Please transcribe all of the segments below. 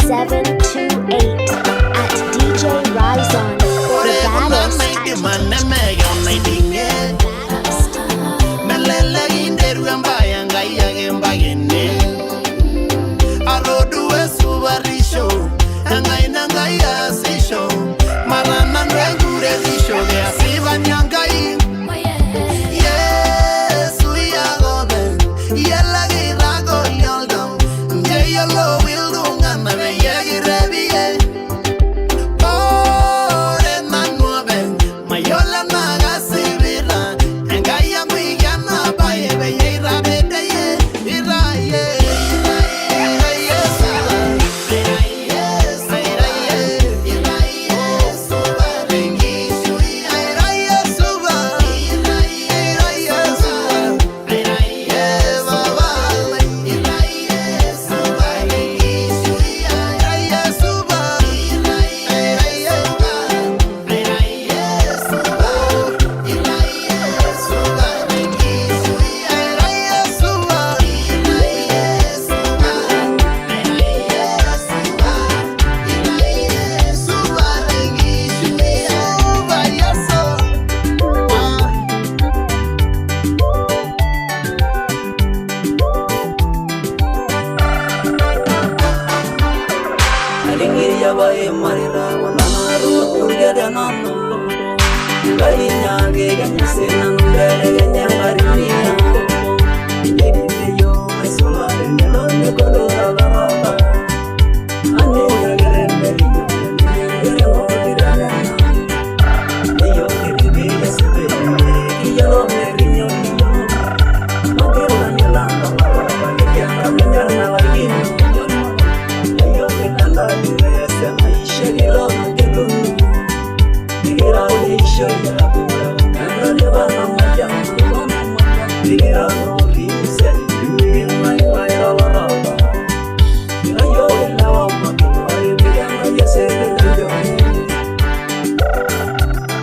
5728 at DJ Rizon. The baddest at DJ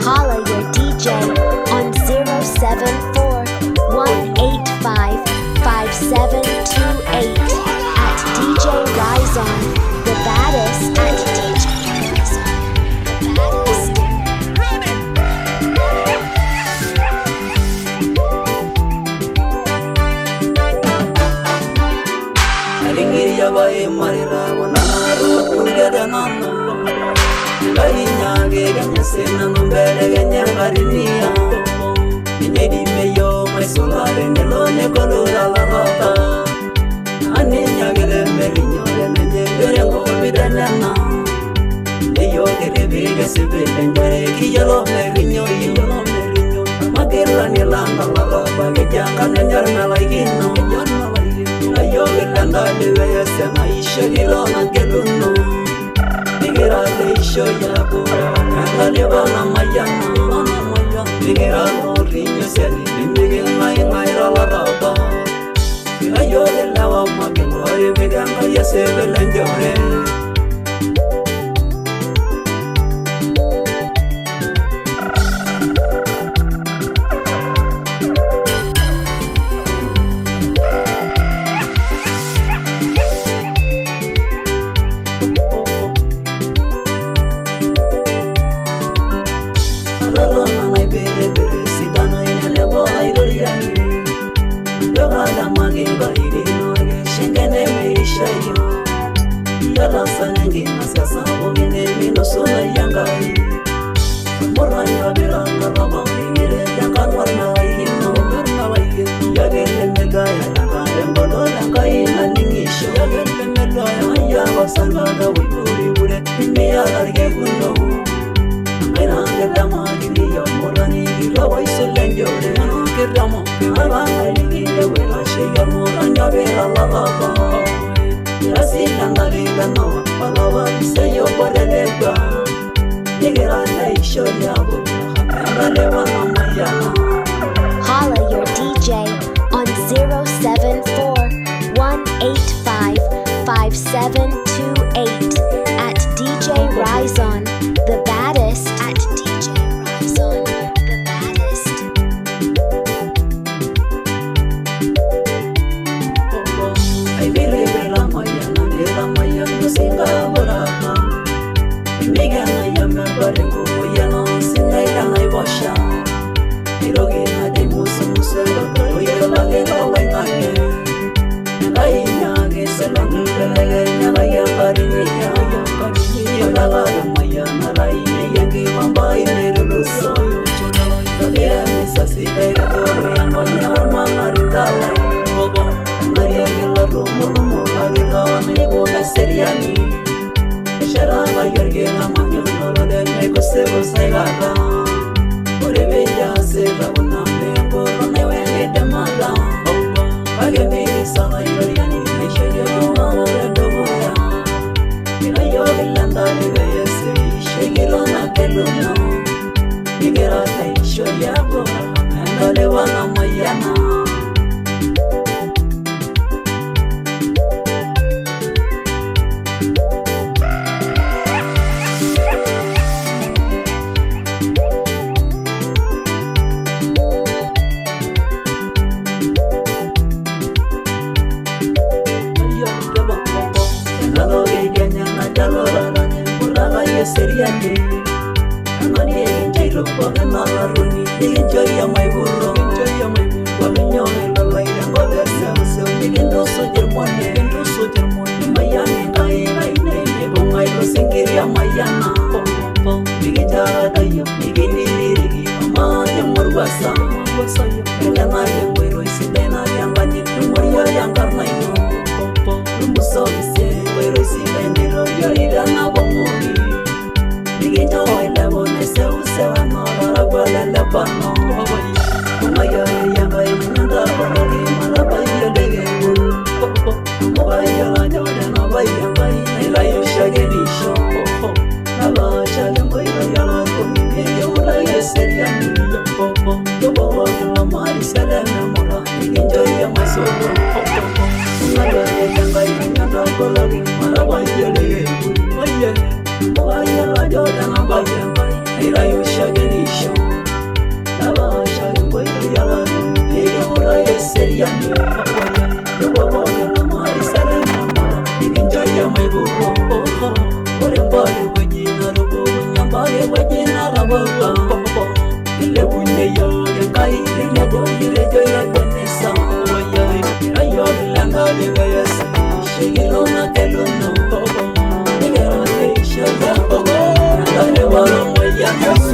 Holla your DJ on 074-185-5728 at DJ Rizon. The baddest at DJ Rizon. Holla your DJ on 074-185-5728 at DJ Rizon. The baddest at DJ Rizon. The baddest. I believe in Ramayana, Ramayana, Singapore. seriani Sharaba yorgena manyuno de me kosebo saigala Orebeya sela unambe ngoro ne wenge demala Age be sama yoriani me sheyo amore domoya Ina yolanda ni beyese shegiro na keluno Nigera taisho yabo Andale wana mayana Seriani Amani enjoy kwa malaruni enjoy ya my burro kwa minyone la laila ngoda sasa nigendo sojermone mayani kai ne bongai lo singiria mayana nigija dayo nigini mama ya morwasa ngana ya wero isidena ya ngani moyo ya ngarnaino muso ise wero isidena yo ira na bomoni Nigga, I love on myself, so I'm not a well and up on no. My young boy, and the body, my body, the day. Why you don't know why you buy, I like your shaggy show. Never shall you buy a yellow cookie, you like a serian. You bought a money, sell a memora, enjoy my soul. My young boy, and the body, my body, Waya Jordan abaya ira yushageni show Naba shageni boy yala ira yeseriani Yobo na mari sala mama enjoy my buko Ore mbale wajina robo nyambale wajina raboka Ile bunye yo kai ile go ile jo ya benesa Waya ira langa de yes shigiro na kelono Yo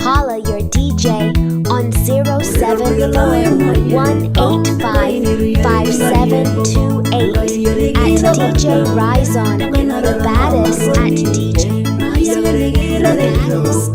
Holla your DJ on 073-185-5728 at DJ Rizon, the baddest at DJ Rizon, the baddest.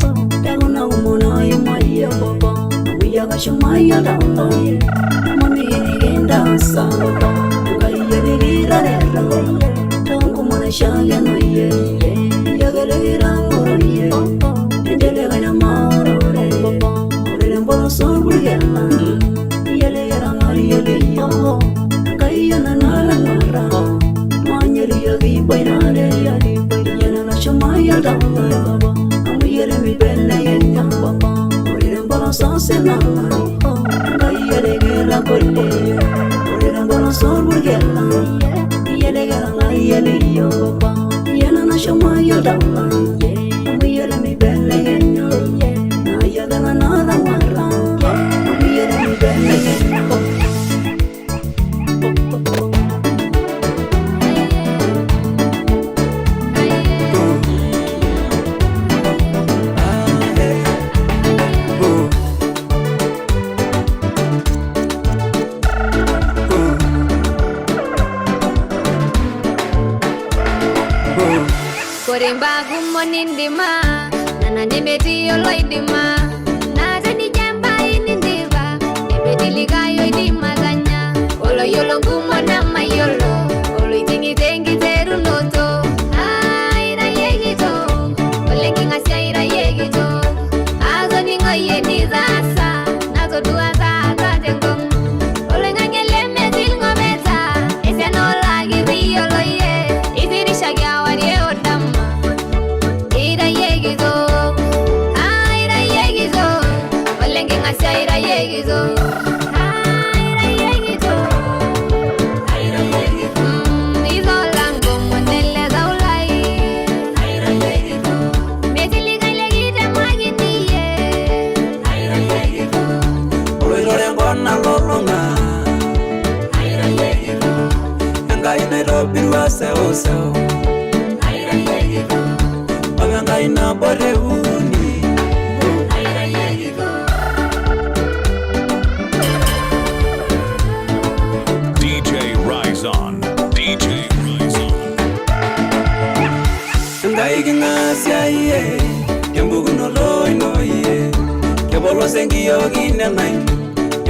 yogi nanai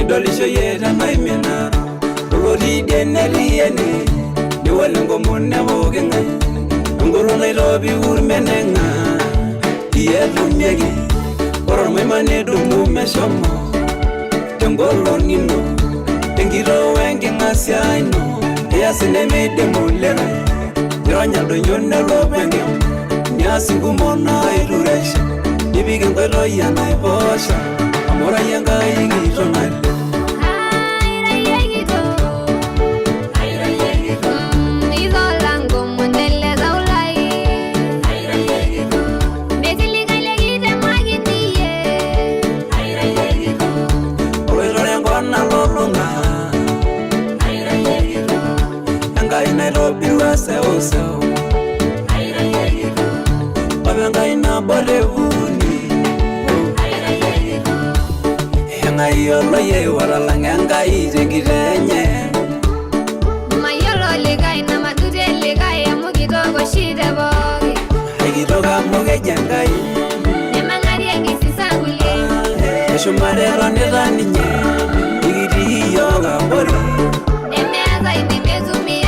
idolisho yeta naimena Rori deneriene ni walengo monne bogenga ngoro Nairobi urmenenga yetu nyegi Oro memane dumu meshomo Tengolo nino Tengiro wengi ngasya ino Yasine mede mulera Nyonya donyone robenge Nyasi ngumona iruresha Nibige ngwelo ya naibosha Amora yanga ingito nale Nairobi wase oso Wabanga ina bolevuni Yanga yolo ye waralang yanga ije girenye Mayolo ligai na matute ligai amu kidogo shide bogi Kidoga moge jangai Nemangari yangi sisanguli Shumarero nirani nye Igidi yoga bori Emeaza inimezumi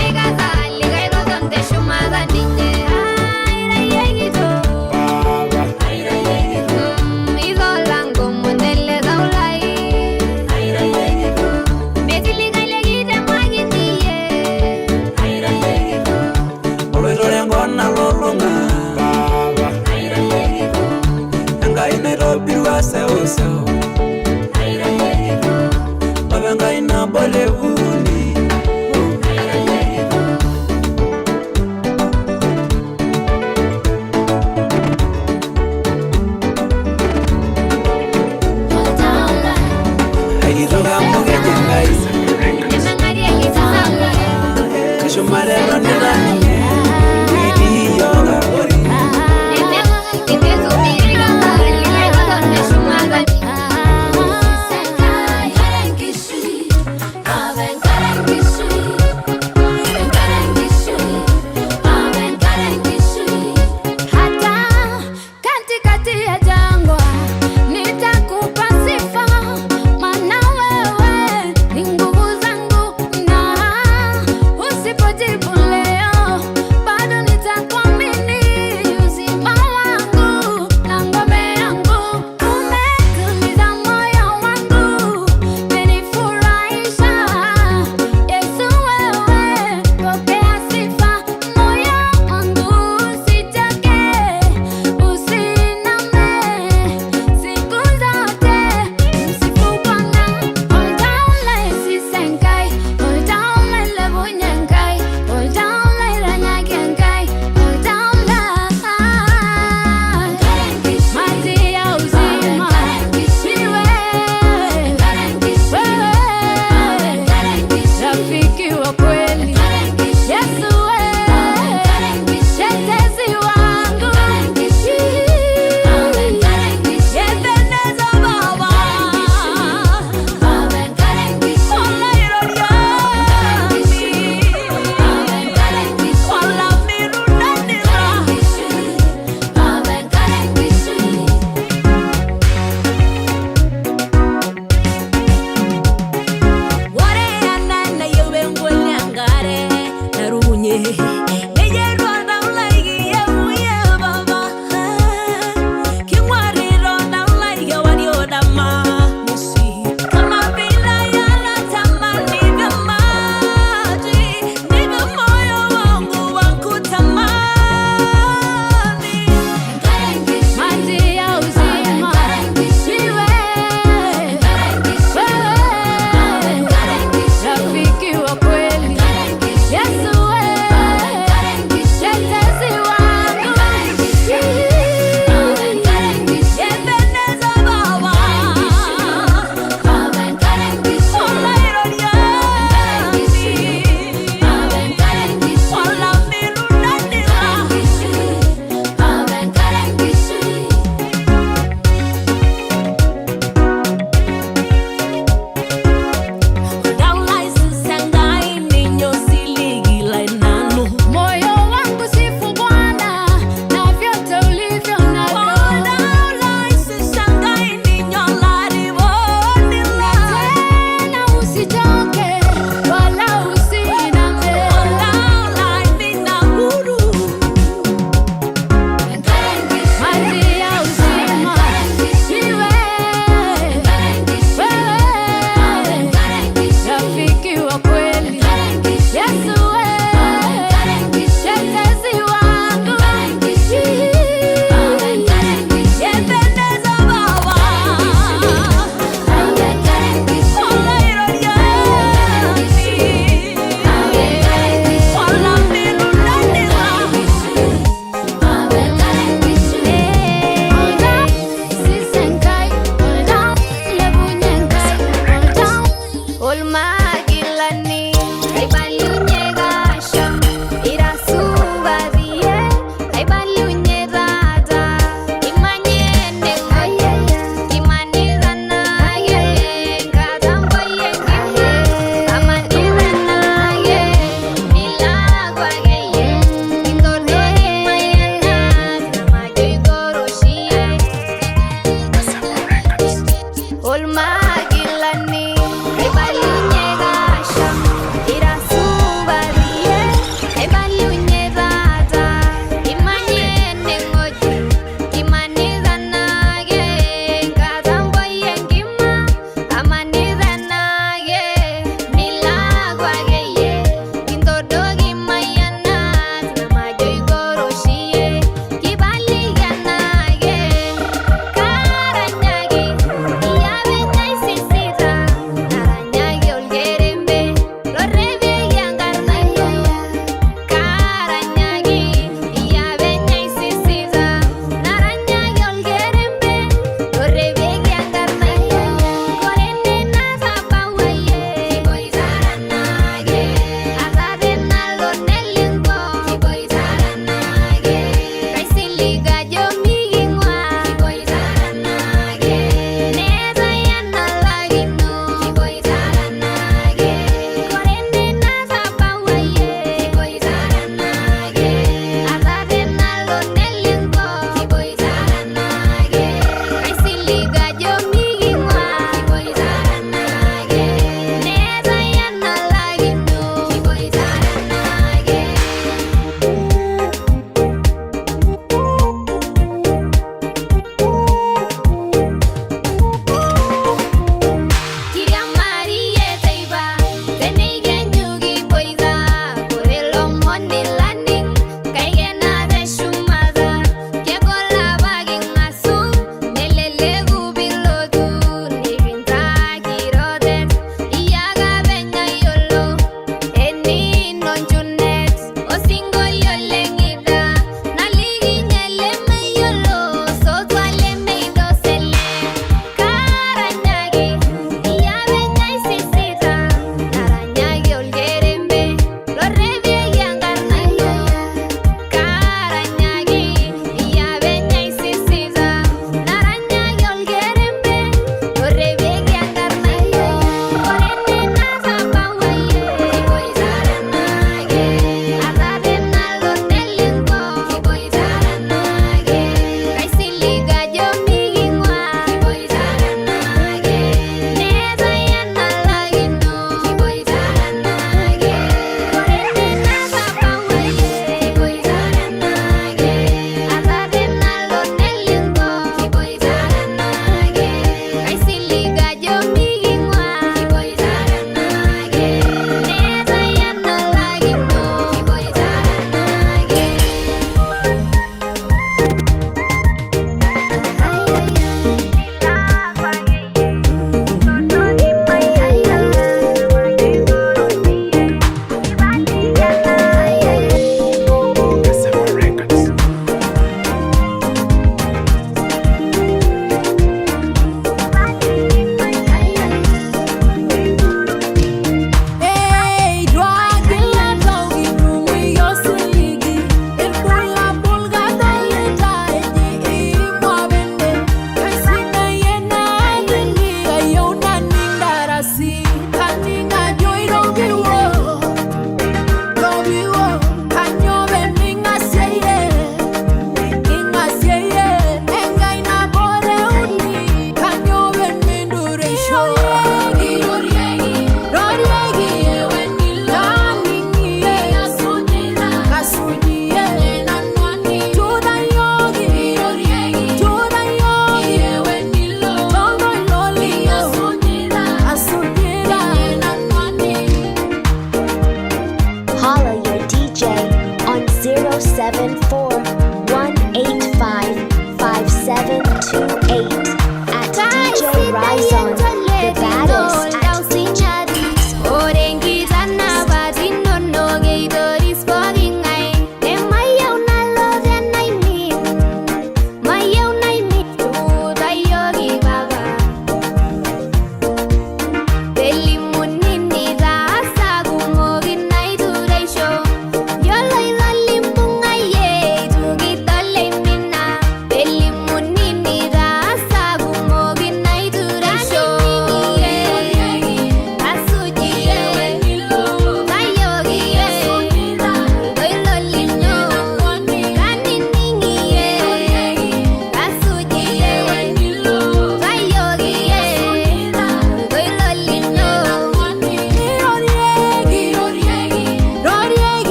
Nairobi wase oso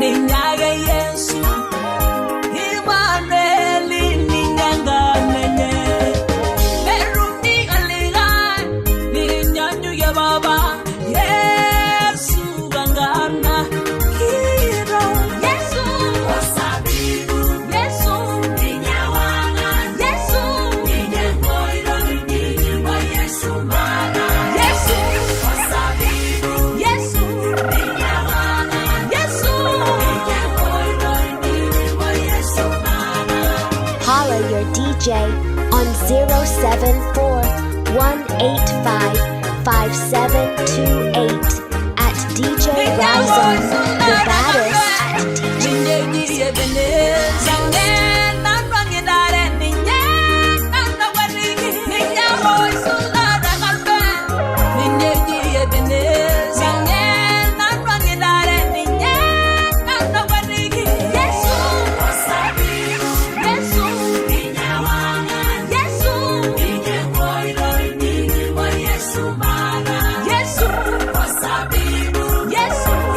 ninyage Yesu Imanueli ninyanga menye Merumi aliga ninyanyu ya baba Yesu gangana Hiro Yesu wasabibu Yesu ninyawanga Yesu ninyangoiro ninyimwa Yesu mana Yesu wasabibu Yesu ninyawanga Yesu ninyangoiro ninyimwa Yesu mana Holler your DJ on 074-185-5728 at DJ Ryzon, the baddest at DJ Yesu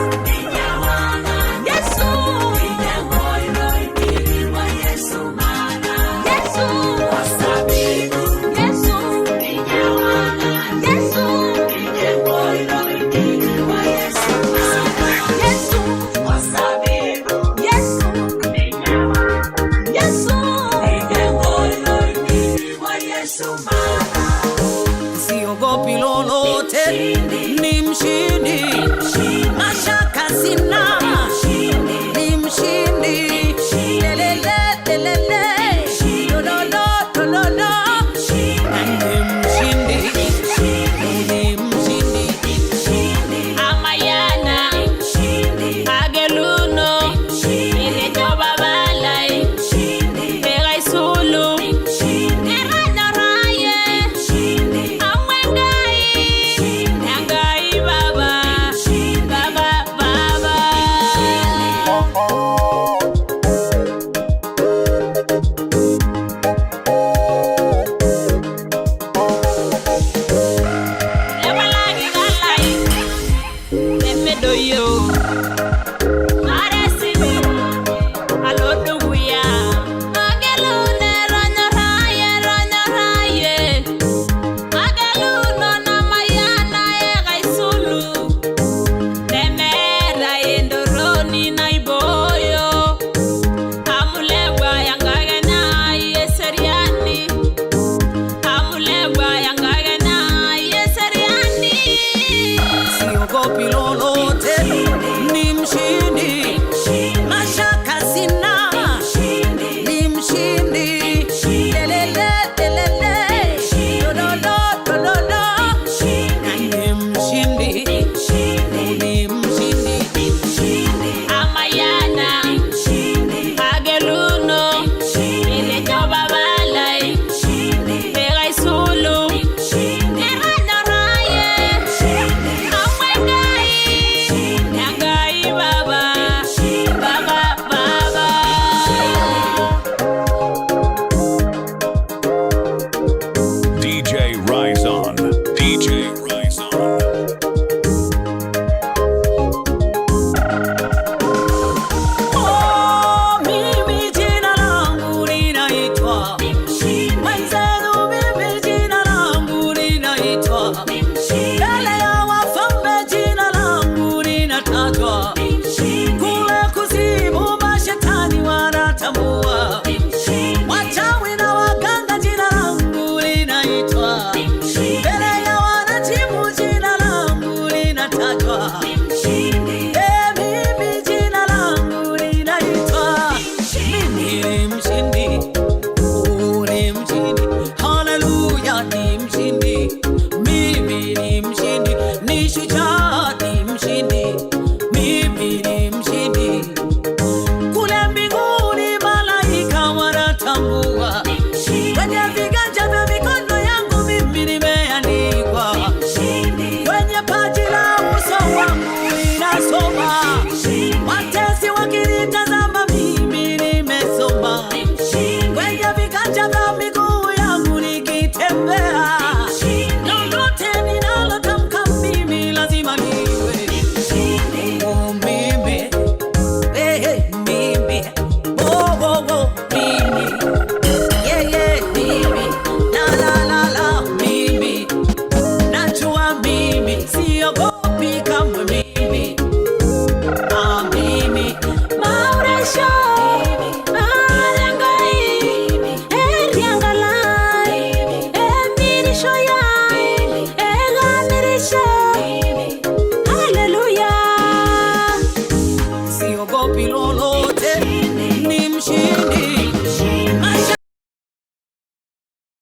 ushindi.